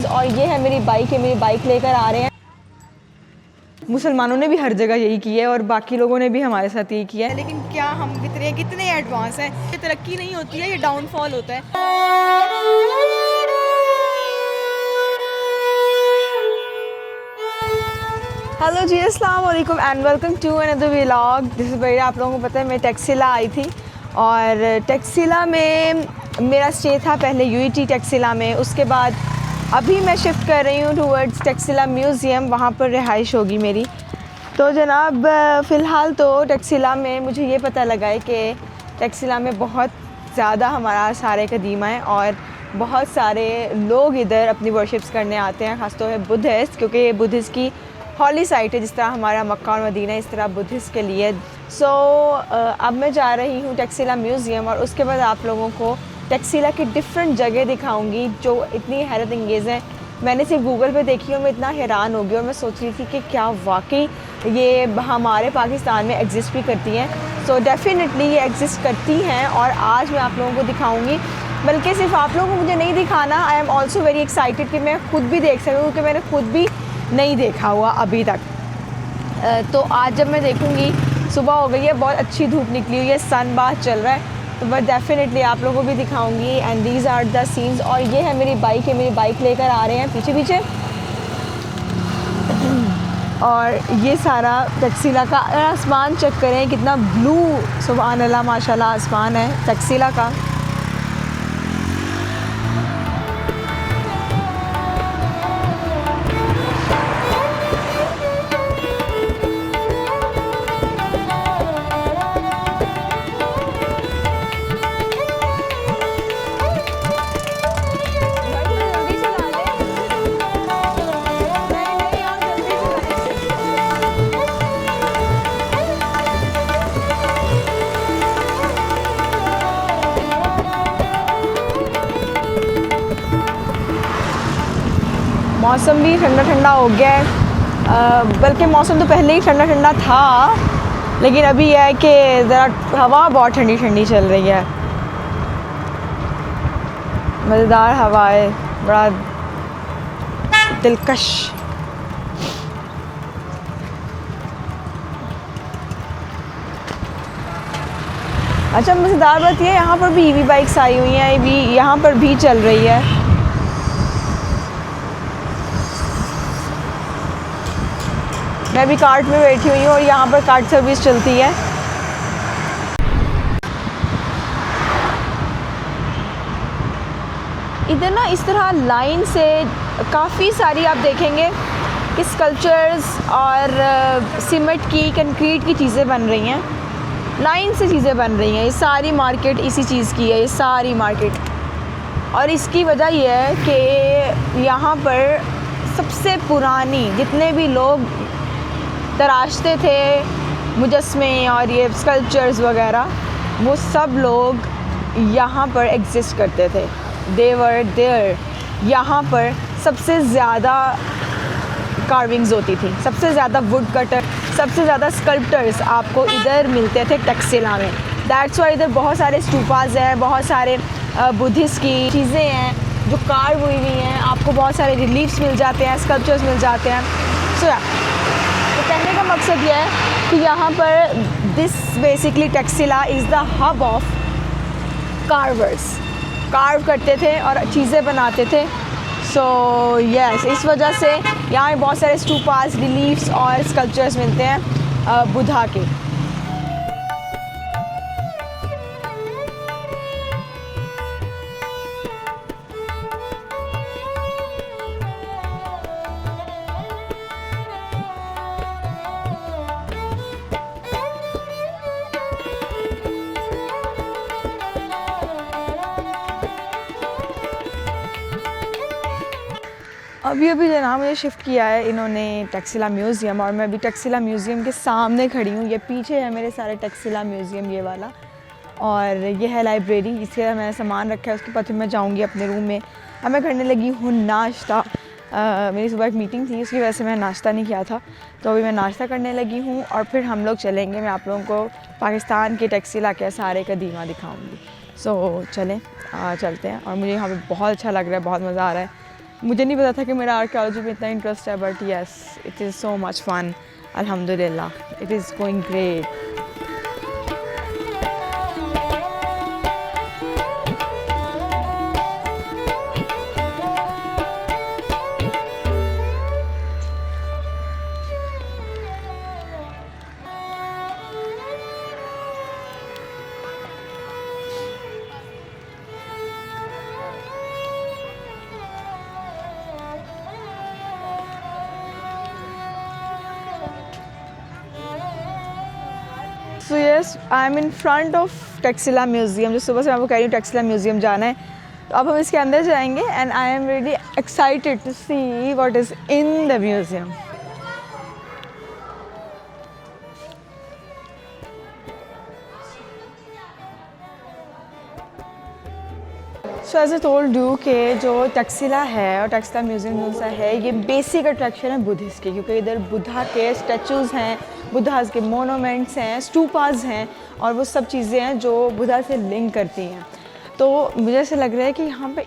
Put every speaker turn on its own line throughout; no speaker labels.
और ये है मेरी बाइक लेकर आ रहे हैं। मुसलमानों ने भी हर जगह यही किया है और बाकी लोगों ने भी हमारे साथ यही किया है, लेकिन क्या हम कितने एडवांस हैं। ये तरक्की नहीं होती है, ये डाउनफॉल होता है। हेलो जी, अस्सलाम वालेकुम and welcome to another vlog. This is आप लोगों को पता है मैं टैक्सिला आई थी और टैक्सिला में मेरा स्टे था पहले यूईटी टैक्सिला में। उसके बाद अभी मैं शिफ्ट कर रही हूँ टूवर्ड्स टैक्सिला म्यूज़ियम, वहाँ पर रिहाइश होगी मेरी। तो जनाब फ़िलहाल तो टैक्सिला में मुझे ये पता लगा है कि टैक्सिला में बहुत ज़्यादा हमारा आसार कदीमा है और बहुत सारे लोग इधर अपनी वर्शिप्स करने आते हैं, ख़ासतौर पर बुद्धिस्ट, क्योंकि ये बुद्धिस्ट की हॉली साइट है। जिस तरह हमारा मक्का और मदीना इस तरह बुद्धिस्ट के लिए। अब मैं जा रही हूँ टैक्सिला म्यूज़ियम और उसके बाद आप लोगों को टैक्सिला की डिफरेंट जगह दिखाऊंगी जो इतनी हैरत अंगेज़ हैं। मैंने सिर्फ गूगल पे देखी और मैं इतना हैरान हो गई और मैं सोच रही थी कि क्या वाकई ये हमारे पाकिस्तान में एग्जिस्ट भी करती हैं। सो डेफिनेटली ये एग्जिस्ट करती हैं और आज मैं आप लोगों को दिखाऊँगी। बल्कि सिर्फ आप लोगों को मुझे नहीं दिखाना, I am also very excited कि मैं खुद भी देख सकूँ, क्योंकि मैंने खुद भी नहीं देखा हुआ अभी तक। तो आज जब मैं देखूँगी, सुबह हो गई है, बहुत अच्छी धूप निकली हुई है, सन बाहर चल रहा है, तो मैं डेफिनेटली आप लोगों को भी दिखाऊंगी। And these are the scenes. और ये है मेरी बाइक लेकर आ रहे हैं पीछे और ये सारा टैक्सिला का आसमान चेक करें, कितना ब्लू, सुभान अल्लाह माशाल्लाह आसमान है टैक्सिला का। मौसम भी ठंडा ठंडा हो गया है, बल्कि मौसम तो पहले ही ठंडा ठंडा था, लेकिन अभी यह है कि ज़रा हवा बहुत ठंडी ठंडी चल रही है। मज़ेदार हवा है, बड़ा दिलकश। अच्छा, मज़ेदार बात ये, यहाँ पर भी ईवी बाइक्स आई हुई हैं, यहाँ पर भी चल रही है। मैं भी कार्ट में बैठी हुई हूँ और यहाँ पर कार्ट सर्विस चलती है। इधर ना इस तरह लाइन से काफ़ी सारी आप देखेंगे कि स्कल्पचर्स और सीमेंट की, कंक्रीट की चीज़ें बन रही हैं, लाइन से चीज़ें बन रही हैं। ये सारी मार्केट इसी चीज़ की है, ये सारी मार्केट। और इसकी वजह यह है कि यहाँ पर सबसे पुरानी जितने भी लोग तराशते थे मुजस्मे और ये स्कल्पचर्स वगैरह, वो सब लोग यहाँ पर एग्जिस्ट करते थे। दे वर देयर। यहाँ पर सबसे ज़्यादा कार्विंग्स होती थी, सबसे ज़्यादा वुड कटर, सबसे ज़्यादा स्कल्पटर्स आपको इधर मिलते थे टैक्सिला में। दैट्स वाई इधर बहुत सारे स्टूपाज हैं, बहुत सारे बुद्धिस्ट की चीज़ें हैं जो कार्व हुई हुई हैं। आपको बहुत सारे रिलीफ्स मिल जाते हैं, स्कल्पचर्स मिल जाते हैं। तो कहने का मकसद यह है कि यहाँ पर this basically Taxila is the hub of carvers. Carve करते थे और चीज़ें बनाते थे। सो यस, इस वजह से यहाँ बहुत सारे स्टूपास, रिलीफ्स और स्कल्पचर्स मिलते हैं बुद्धा के। अभी जनाब मुझे शिफ्ट किया है इन्होंने टैक्सिला म्यूज़ियम और मैं अभी टैक्सिला म्यूज़ियम के सामने खड़ी हूँ। ये पीछे है मेरे सारे टैक्सिला म्यूज़ियम ये वाला, और ये है लाइब्रेरी, इसके मैंने सामान रखा है। उसके बाद फिर मैं जाऊँगी अपने रूम में। अब मैं करने लगी हूँ नाश्ता। मेरी सुबह एक मीटिंग थी, उसकी वजह से मैंने नाश्ता नहीं किया था, तो अभी मैं नाश्ता करने लगी हूँ और फिर हम लोग चलेंगे। मैं आप लोगों को पाकिस्तान के टैक्सिला के सारे कदीमा दिखाऊँगी। सो चलें, चलते हैं। और मुझे यहाँ पर बहुत अच्छा लग रहा है, बहुत मज़ा आ रहा है। मुझे नहीं पता था कि मेरा आर्कियोलॉजी में इतना इंटरेस्ट है, but yes it is so much fun, अल्हम्दुलिल्लाह it is going great. So yes I am in front of Taxila museum, जो सुबह से मैं आपको कह रही हूँ टैक्सिला म्यूज़ियम जाना है, तो अब हम इसके अंदर जाएंगे and I am really excited to see what is in the museum. So as I told you कि जो टैक्सिला है और टैक्सिला म्यूज़ियम जौन सा है, ये बेसिक अट्रैक्शन है बुद्धिस्ट की, क्योंकि इधर बुद्धा के स्टैचूज़ हैं, बुद्धाज के मोनूमेंट्स हैं, स्टूपाज हैं, और वो सब चीज़ें हैं जो बुद्धा से लिंक करती हैं। तो मुझे ऐसा लग रहा है कि यहाँ पे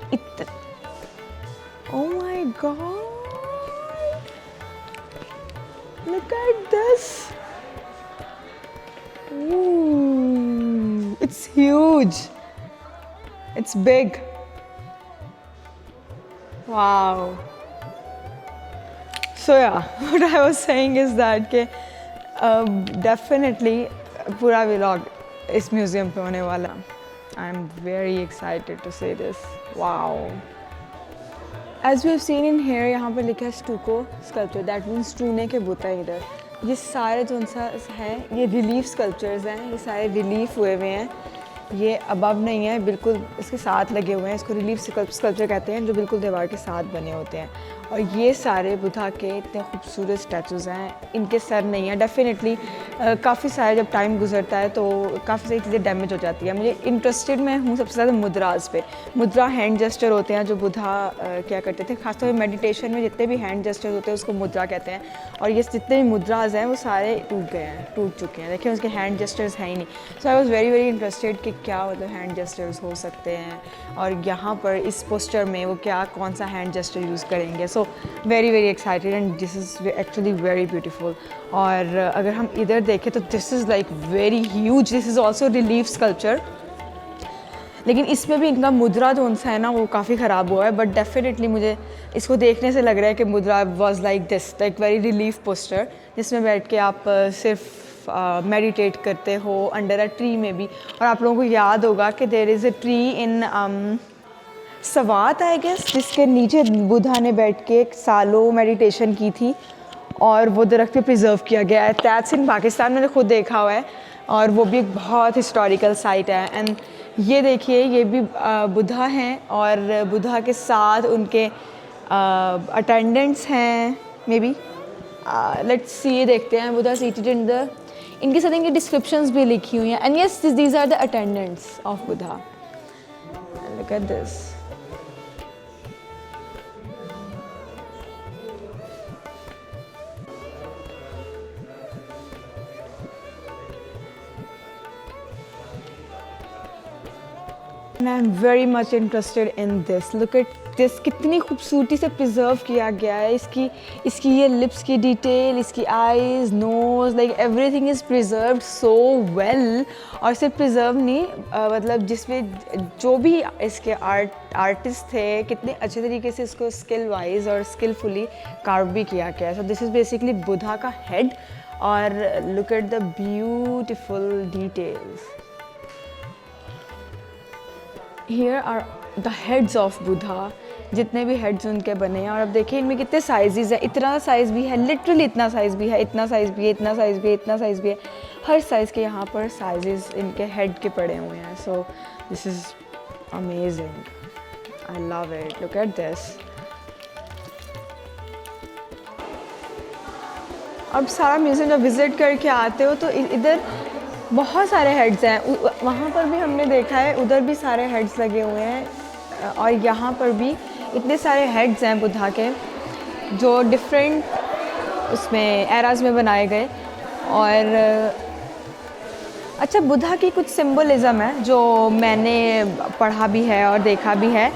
oh my God, look at this, it's huge, it's big, wow. So yeah, what I was saying is that कि definitely पूरा vlog इस म्यूज़ियम पे होने वाला। I am very excited to see this. Wow. As we have seen in here, यहाँ पर लिखा है stucco sculpture, that means चूने के बुत हैं इधर। ये सारे जो सा हैं ये रिलीफ स्कल्पचर्स हैं, ये सारे रिलीफ हुए हुए हैं, ये अबव नहीं है, बिल्कुल इसके साथ लगे हुए हैं। इसको रिलीफ स्कल्पचर कहते हैं, जो बिल्कुल दीवार के साथ बने होते हैं। और ये सारे बुद्धा के इतने खूबसूरत स्टैचूज़ हैं, इनके सर नहीं है। डेफिनेटली काफ़ी सारे जब टाइम गुजरता है तो काफ़ी सारी चीज़ें डैमेज हो जाती है। मुझे इंटरेस्टेड मैं हूँ सबसे ज़्यादा मुद्राज पे। मुद्रा हैंड जेस्चर होते हैं जो बुद्धा क्या करते थे, खासतौर पर मेडिटेशन में जितने भी हैंड जेस्चर होते हैं उसको मुद्रा कहते हैं। और ये जितने भी मुद्राज हैं वो सारे टूट गए हैं, टूट चुके हैं। देखिए उसके हैंड जेस्चर्स हैं ही नहीं। So I was very very interested कि क्या मतलब हैंड जेस्चर्स हो सकते हैं, और यहाँ पर इस पोस्टर में वो क्या कौन सा हैंड जेस्चर यूज़ करेंगे। So very very excited and this is actually very beautiful. और अगर हम इधर देखें तो this is like very huge, this is also relief sculpture, लेकिन इसमें भी इनका मुद्रा जो उनसा है ना वो काफ़ी ख़राब हुआ है। बट डेफिनेटली मुझे इसको देखने से लग रहा है कि मुद्रा was like this, like very relief poster, जिसमें बैठ के आप सिर्फ मेडिटेट करते हो अंडर अ ट्री में भी। और आप लोगों को याद होगा कि there is a tree in Swat I guess, जिसके नीचे बुद्धा ने बैठ के सालों मेडिटेशन की थी, और वो दरख्त पे प्रिजर्व किया गया है। दैट्स इन पाकिस्तान, मैंने खुद देखा हुआ है, और वो भी एक बहुत हिस्टोरिकल साइट है। एंड ये देखिए ये भी बुद्धा हैं, और बुद्धा के साथ उनके अटेंडेंट्स हैं मे बी। लेट्स सी, ये देखते हैं बुद्धा सीटेड इन द, इनके साथ इनकी डिस्क्रिप्शंस भी लिखी हुई हैं। And yes these are the attendants of Buddha, look at this. And I'm very much interested in this. Look at this, कितनी खूबसूरती से प्रिजर्व किया गया है। इसकी ये लिप्स की डिटेल, इसकी eyes, nose, like everything is preserved so well. और सिर्फ प्रिजर्व नहीं, मतलब जिसमें जो भी इसके आर्टिस्ट थे कितने अच्छे तरीके से इसको स्किल वाइज और स्किलफुली कार्व भी किया गया है। So this is basically Buddha का हेड, और look at the beautiful details. Here are the heads of Buddha, जितने भी हेड्स उनके बने हैं। और अब देखिए इनमें कितने साइज़ हैं, इतना साइज़ भी है, लिटरली इतना साइज़ भी है, इतना साइज़ भी है, इतना साइज़ भी है, इतना साइज़ भी है। हर साइज़ के यहाँ पर साइजेस इनके हेड के पड़े हुए हैं। So this is amazing, I love it, look at this. अब सारा म्यूज़ियम जब विज़िट करके आते हो तो इधर बहुत सारे हेड्स हैं, वहाँ पर भी हमने देखा है, उधर भी सारे हेड्स लगे हुए हैं, और यहाँ पर भी इतने सारे हेड्स हैं बुद्धा के जो डिफरेंट उसमें एराज में बनाए गए। और अच्छा, बुद्धा की कुछ सिंबलिज़म है जो मैंने पढ़ा भी है और देखा भी है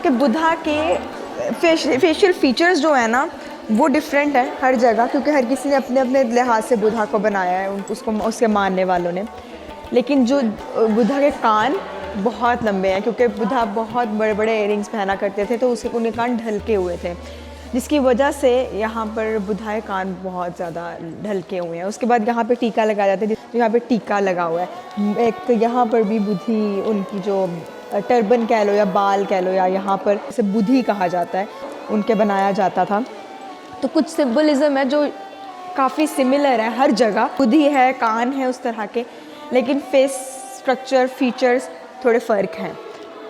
कि बुद्धा के फेशियल फीचर्स जो है ना वो डिफरेंट है हर जगह, क्योंकि हर किसी ने अपने अपने लिहाज से बुधा को बनाया है, उसको उसके मानने वालों ने। लेकिन जो बुधा के कान बहुत लंबे हैं, क्योंकि बुधा बहुत बड़े बड़े इयरिंग्स पहना करते थे, तो उसके उनके कान ढलके हुए थे, जिसकी वजह से यहाँ पर बुधा के कान बहुत ज़्यादा ढलके हुए हैं। उसके बाद यहाँ पे टीका लगाया जाता है, तो यहाँ पे टीका लगा हुआ है। एक तो यहाँ पर भी बुधी, उनकी जो टर्बन कह लो या बाल कह लो, या यहाँ पर इसे बुधी कहा जाता है, उनके बनाया जाता था। तो कुछ सिंबलिज़म है जो काफ़ी सिमिलर है हर जगह, बुधी है, कान है उस तरह के, लेकिन फेस स्ट्रक्चर फीचर्स थोड़े फ़र्क हैं।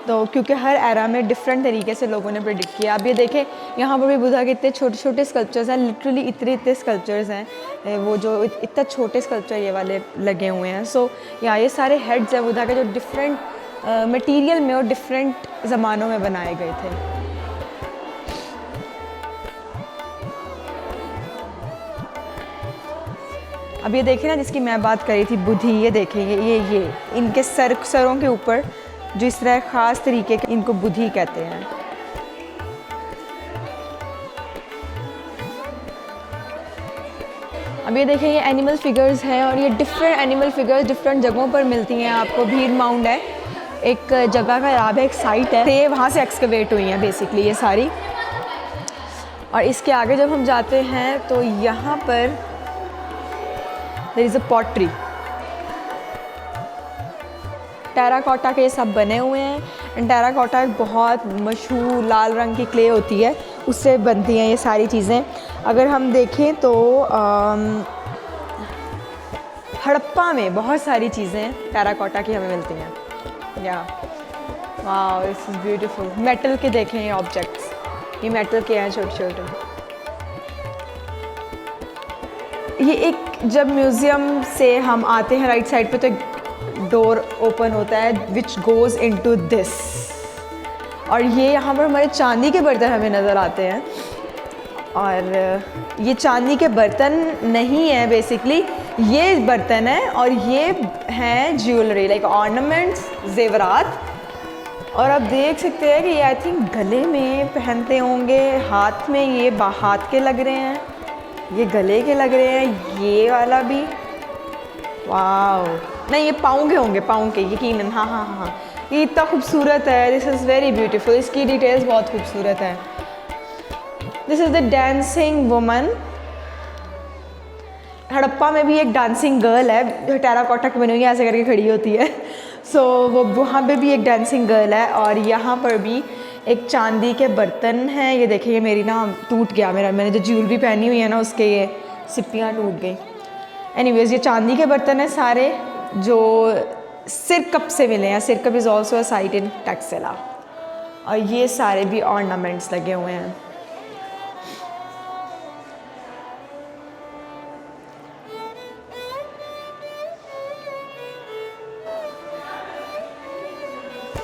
तो क्योंकि हर एरा में डिफरेंट तरीके से लोगों ने प्रेडिक्ट किया। अब ये देखें यहाँ पर भी बुधा के इतने छोटे छोटे स्कल्पचर्स हैं, लिटरली इतने स्कल्पचर्स हैं, वो जो इतने छोटे स्कल्पचर ये वाले लगे हुए हैं। सो यहाँ ये सारे हेड्स हैं बुधा के, जो डिफरेंट मटेरियल में और डिफरेंट ज़मानों में बनाए गए थे। अब ये देखें ना, जिसकी मैं बात कर रही थी बुधी, ये देखें ये इनके सरों के ऊपर जो इस तरह ख़ास तरीके के, इनको बुधी कहते हैं। अब ये देखें, ये एनिमल फिगर्स हैं, और ये डिफरेंट एनिमल फिगर्स डिफरेंट जगहों पर मिलती हैं आपको। भीड़ माउंड है एक जगह का नाम है, एक साइट है, ये वहाँ से एक्सकवेट हुई हैं बेसिकली ये सारी। और इसके आगे जब हम जाते हैं तो यहाँ पर there is a pottery, terracotta के सब बने हुए हैं। टेराकोटा एक बहुत मशहूर लाल रंग की क्ले होती है, उससे बनती हैं ये सारी चीज़ें। अगर हम देखें तो हड़प्पा में बहुत सारी चीज़ें टेराकोटा की हमें मिलती हैं। या वाह, दिस इज़ ब्यूटीफुल। मेटल के देखें ये ऑब्जेक्ट्स, ये मेटल के हैं छोटे छोटे। ये एक, जब म्यूज़ियम से हम आते हैं राइट साइड पे तो एक डोर ओपन होता है विच गोज़ इनटू दिस, और ये यहाँ पर हमारे चांदी के बर्तन हमें नज़र आते हैं। और ये चांदी के बर्तन नहीं है बेसिकली, ये बर्तन है, और ये हैं ज्वेलरी लाइक ऑर्नामेंट्स, जेवरात। और आप देख सकते हैं कि ये आई थिंक गले में पहनते होंगे, हाथ में, ये हाथ के लग रहे हैं, ये गले के लग रहे हैं, ये वाला भी। वाह, नहीं ये पाँव के होंगे, पाँव के यकीनन। हाँ हाँ हाँ, ये इतना खूबसूरत है, दिस इज़ वेरी ब्यूटीफुल, इसकी डिटेल्स बहुत खूबसूरत है। This is the dancing woman. Harappa में भी एक डांसिंग गर्ल है जो टेराकोटा की बनी हुई है, ऐसे करके खड़ी होती है। सो वो वहाँ पे भी एक डांसिंग गर्ल है। और यहाँ पर भी एक चांदी के बर्तन हैं, ये देखिए, मेरी ना टूट गया, मैंने जो ज्वेलरी पहनी हुई है ना उसके ये सिप्पियाँ टूट गई। एनीवेज, ये चांदी के बर्तन हैं सारे, जो सिरकप से मिले हैं। Sirkap is also a site in Taxila. और ये सारे भी ऑर्नामेंट्स लगे हुए हैं।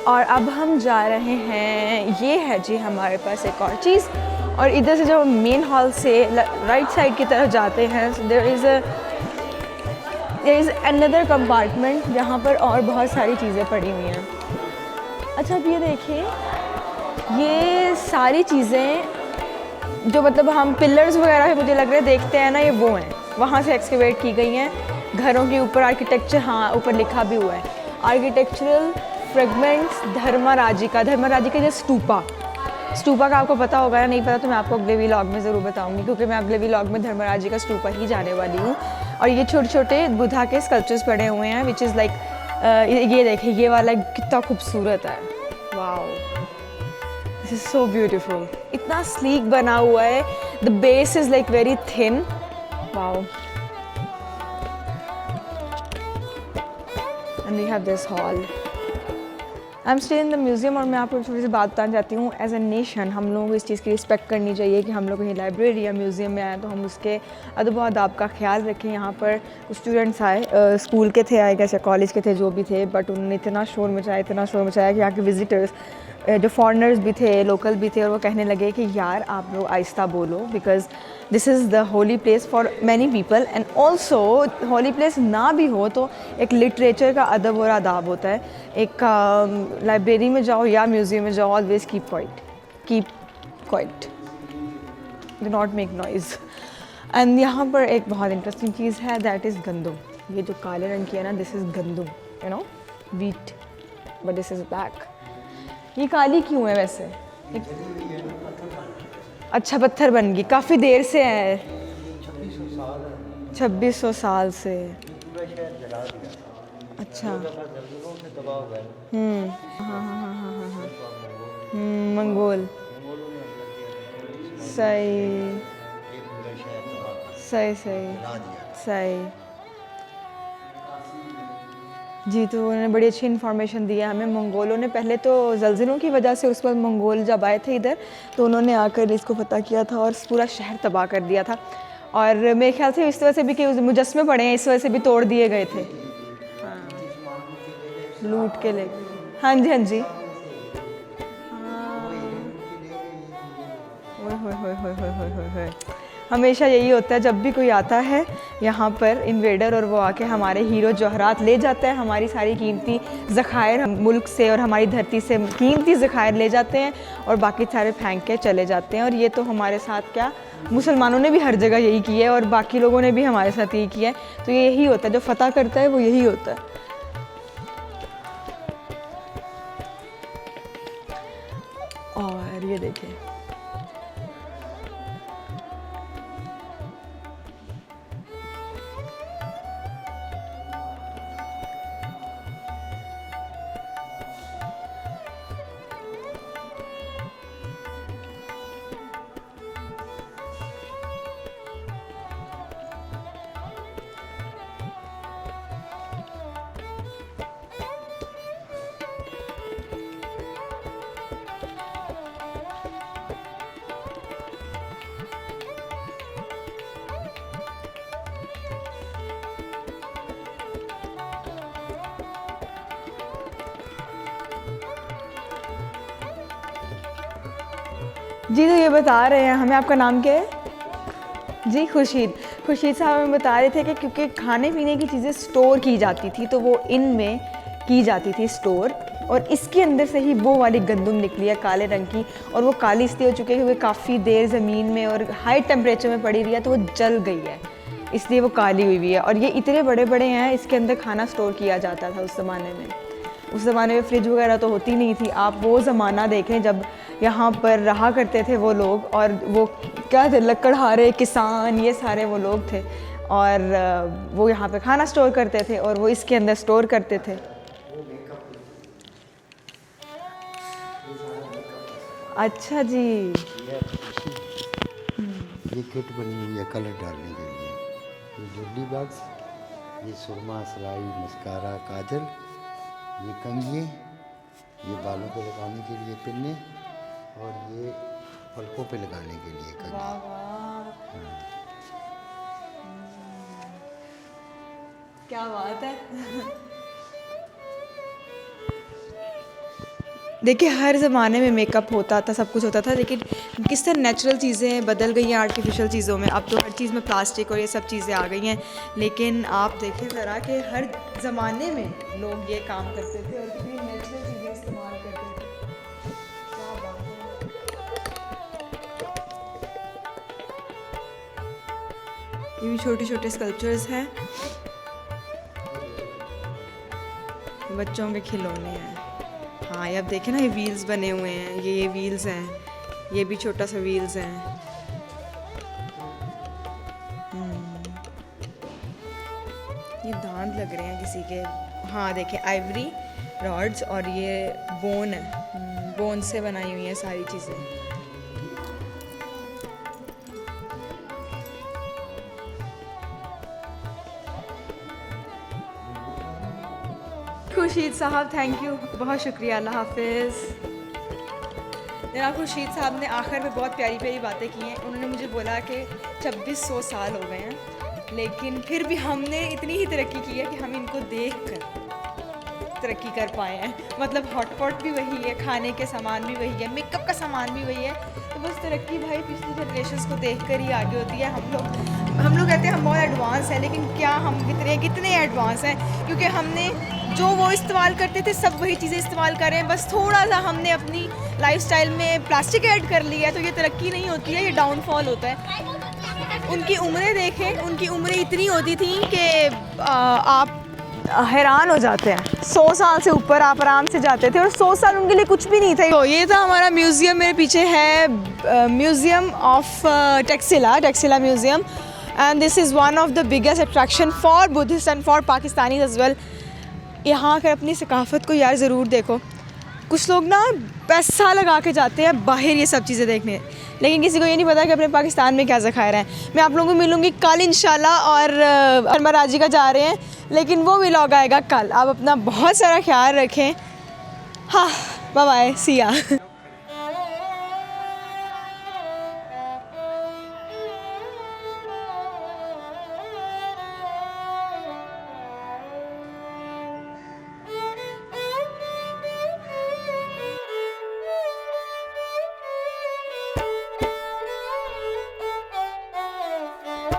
और अब हम जा रहे हैं, ये है जी हमारे पास एक और चीज़। और इधर से जब मेन हॉल से राइट साइड की तरफ जाते हैं, देयर इज़ अनदर कंपार्टमेंट जहाँ पर और बहुत सारी चीज़ें पड़ी हुई हैं। अच्छा, अब ये देखिए, ये सारी चीज़ें जो मतलब हम पिलर्स वगैरह मुझे लग रहे हैं देखते हैं ना, ये वो हैं, वहाँ से एक्सकेवेट की गई हैं। घरों के ऊपर आर्किटेक्चर, हाँ ऊपर लिखा भी हुआ है, आर्किटेक्चरल फ्रेगमेंट्स धर्मराजी का जो स्टूपा का आपको पता होगा या नहीं पता, तो मैं आपको अगले व्लॉग में ज़रूर बताऊंगी, क्योंकि मैं अगले व्लॉग में धर्मराजी का स्टूपा ही जाने वाली हूँ। और ये छोटे छोटे बुधा के स्कल्पचर्स पड़े हुए हैं, विच इज़ लाइक, ये देखिए, ये वाला कितना खूबसूरत है। Wow, this is so beautiful, इतना स्लीक बना हुआ है। The base is like very thin. Wow, and we have this hall. I am stay in the museum. और मैं आपको थोड़ी सी बात बताना चाहती हूँ, एज ए नेशन हम लोगों को इस चीज़ की रिस्पेक्ट करनी चाहिए कि हम लोग कहीं लाइब्रेरी या म्यूज़ियम में आए तो हम उसके अदब व आदाब का ख्याल रखें। यहाँ पर कुछ स्टूडेंट्स आए, स्कूल के थे, आए कैसे कॉलेज के थे, जो भी थे, बट उन्होंने इतना शोर मचाया कि यहाँ के विजिटर्स, जो फॉरेनर्स भी थे, लोकल भी थे, और वो कहने लगे कि यार आप लोग आहिस्ता बोलो, because this is the holy place for many people. And also holy place ना भी हो तो एक लिटरेचर का अदब और आदाब होता है। एक लाइब्रेरी में जाओ या म्यूज़ियम में जाओ, always keep quiet, do not make noise. And यहाँ पर एक बहुत इंटरेस्टिंग चीज़ है, दैट इज़ गंदम। ये जो काले रंग की है ना, दिस इज़ गंदम, you know, wheat, but this is black. ये काली क्यों है वैसे? अच्छा, पत्थर बन गई, काफ़ी देर से है, 2600 साल से। अच्छा, हाँ हाँ हाँ हाँ हाँ हाँ, मंगोल, सही सही सही सही। जी, तो उन्होंने बड़ी अच्छी इन्फॉर्मेशन दी है हमें। मंगोलों ने पहले तो ज़लज़लों की वजह से, उसके बाद मंगोल जब आए थे इधर तो उन्होंने आकर इसको फतह किया था और पूरा शहर तबाह कर दिया था। और मेरे ख्याल से इस वजह से भी कि मुजस्मे पड़े हैं, इस वजह से भी तोड़ दिए गए थे। हाँ, लूट के ले, हाँ जी हाँ जी, ओए होए होए होए होए होए होए होए। हमेशा यही होता है जब भी कोई आता है यहाँ पर इन्वेडर, और वो आके हमारे हीरो जवाहरात ले जाता है, हमारी सारी कीमती ज़खायर मुल्क से और हमारी धरती से कीमती ज़खायर ले जाते हैं और बाकी सारे फेंक के चले जाते हैं। और ये तो हमारे साथ क्या, मुसलमानों ने भी हर जगह यही किया है और बाकी लोगों ने भी हमारे साथ यही किया है। तो ये यही होता है, जो फतह करता है वो यही होता है। और ये देखें, जी तो ये बता रहे हैं हमें, आपका नाम क्या है? जी, खुर्शीद साहब हमें बता रहे थे कि क्योंकि खाने पीने की चीज़ें स्टोर की जाती थी तो वो इनमें की जाती थी स्टोर, और इसके अंदर से ही वो वाली गंदम निकली है काले रंग की। और वो काली इसलिए हो चुकी है क्योंकि काफ़ी देर ज़मीन में और हाई टेम्परेचर में पड़ी रही है तो वो जल गई है, इसलिए वो काली हुई हुई है। और ये इतने बड़े बड़े हैं, इसके अंदर खाना स्टोर किया जाता था उस ज़माने में। उस ज़माने में फ्रिज वगैरह तो होती नहीं थी। आप वो ज़माना देखें जब यहाँ पर रहा करते थे वो लोग, और वो क्या थे, लकड़हारे किसान, ये सारे वो लोग थे, और वो यहाँ पे खाना स्टोर करते थे और वो इसके अंदर स्टोर करते थे। अच्छा जी,
ये किट बनी हुई है कलर डालने के लिए। ये ज्वेलरी बॉक्स, ये सुरमा, सिलाई, मस्कारा, काजल, ये कंघी, ये बालों पे लगाने के लिए पिन्ने, और ये पलकों पे लगाने के लिए कंघी।
वाह वाह, क्या बात है। देखिए, हर ज़माने में मेकअप होता था, सब कुछ होता था, लेकिन किस तरह नेचुरल चीज़ें बदल गई हैं आर्टिफिशियल चीज़ों में। अब तो हर चीज़ में प्लास्टिक और ये सब चीज़ें आ गई हैं, लेकिन आप देखें ज़रा कि हर ज़माने में लोग ये काम करते थे और कितनी नेचुरल चीज़ें इस्तेमाल करते थे। क्या बात है। ये भी छोटे छोटे स्कल्पचर्स हैं, बच्चों के खिलौने हैं। हाँ, ये अब देखें ना, ये व्हील्स बने हुए हैं, ये व्हील्स हैं, ये भी छोटा सा व्हील्स हैं। ये दांत लग रहे हैं किसी के। हाँ देखें, आइवरी रॉड्स, और ये बोन है, बोन से बनाई हुई हैं सारी चीज़ें। खुर्शीद साहब, थैंक यू, बहुत शुक्रिया, अल्लाह हाफिज़। जनाब खुर्शीद साहब ने आखिर में बहुत प्यारी प्यारी बातें की हैं। उन्होंने मुझे बोला कि 2600 साल हो गए हैं, लेकिन फिर भी हमने इतनी ही तरक्की की है कि हम इनको देख कर तरक्की कर पाए हैं। मतलब हॉटपॉट भी वही है, खाने के सामान भी वही है, मेकअप का सामान भी वही है। तो बस तरक्की भाई पिछली जनरेशन्स को देख कर ही आगे होती है। हम लोग कहते हैं हम बहुत एडवांस हैं, लेकिन क्या हम कितने एडवांस हैं, क्योंकि हमने जो वो इस्तेमाल करते थे सब वही चीज़ें इस्तेमाल कर रहे हैं, बस थोड़ा सा हमने अपनी लाइफस्टाइल में प्लास्टिक ऐड कर लिया है, तो ये तरक्की नहीं होती है, ये डाउनफॉल होता है। उनकी उम्रें देखें, उनकी उम्रें इतनी होती थी कि आप हैरान हो जाते हैं। 100 साल से ऊपर आप आराम से जाते थे और 100 साल उनके लिए कुछ भी नहीं था। तो ये था हमारा म्यूज़ियम, मेरे पीछे है museum of Taxila museum, and this is one of the biggest attraction for Buddhist and for Pakistanis as well. यहाँ आकर अपनी सकाफ़त को यार ज़रूर देखो। कुछ लोग ना पैसा लगा के जाते हैं बाहर ये सब चीज़ें देखने, लेकिन किसी को ये नहीं पता कि अपने पाकिस्तान में क्या ज़खायर है। मैं आप लोगों को मिलूँगी कल इंशाल्लाह, और मराजी का जा रहे हैं, लेकिन वो व्लॉग आएगा कल। आप अपना बहुत सारा ख्याल रखें। हाँ, बाय बाय, सी या।